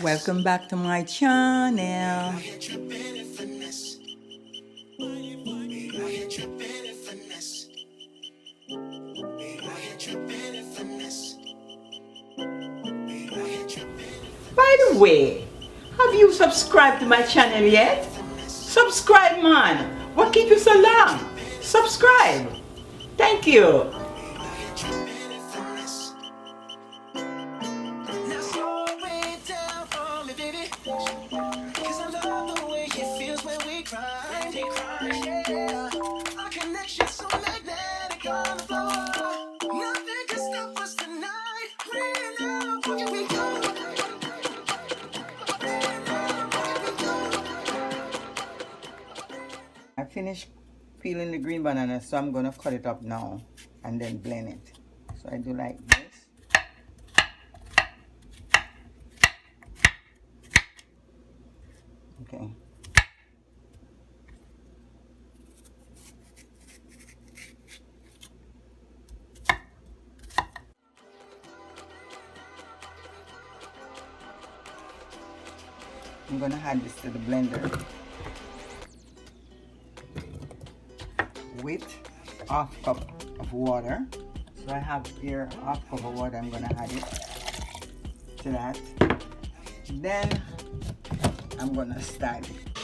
Welcome back to my channel. By the way, have you subscribed to my channel yet? Subscribe, man. What keep you so long? Subscribe. Thank you. I finished peeling the green banana, so I'm gonna cut it up now and then blend it. So I do like this. Okay. I'm gonna add this to the blender with half cup of water. So I have here half cup of water. I'm gonna add it to that. Then I'm gonna start it.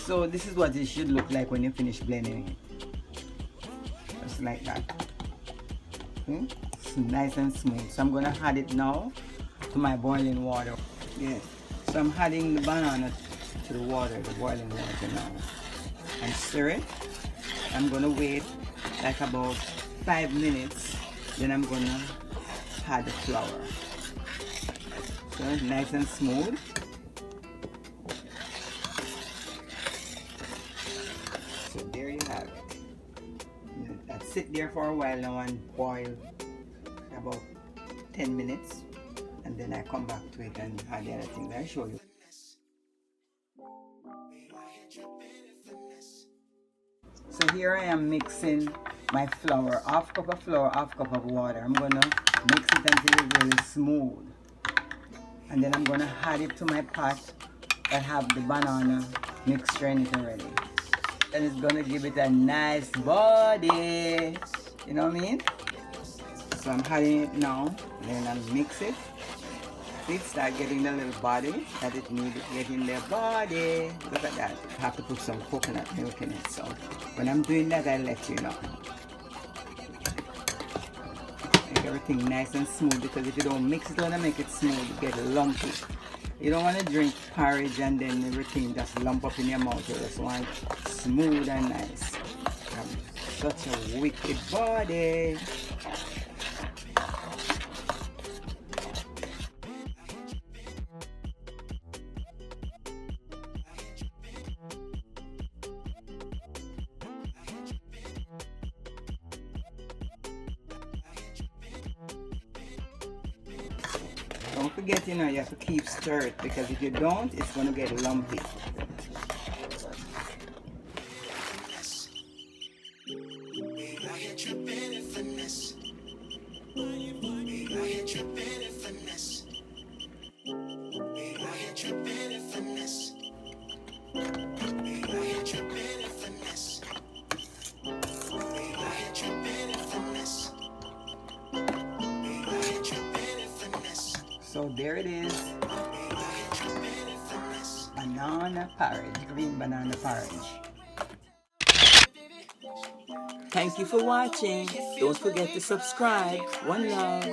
So this is what it should look like when you finish blending it. Just like that. Okay? It's nice and smooth. So I'm gonna add it now to my boiling water. Yes. So I'm adding the banana to the water, the boiling water now, and stir it. I'm gonna wait like about 5 minutes. Then I'm gonna add the flour. So it's nice and smooth. So there you have it. That sit there for a while now and boil about 10 minutes, and then I come back to it and add the other things I show you. So here I am mixing my flour, half cup of flour, half cup of water. I'm gonna mix it until it's really smooth, and then I'm gonna add it to my pot that have the banana mixture in it already, and it's gonna give it a nice body. You know what I mean? So I'm adding it now, then I mix it. It start getting the little body that it needs to get in their body. Look at that. I have to put some coconut milk in it. So when I'm doing that, I'll let you know. Make everything nice and smooth, because if you don't mix it, when I make it smooth, you get lumpy. You don't want to drink porridge and then everything just lump up in your mouth. You just want it smooth and nice. Such a wicked body. Don't forget, you have to keep stir it, because if you don't, it's going to get lumpy. So there it is, banana porridge, green banana porridge. Thank you for watching. Don't forget to subscribe. One love.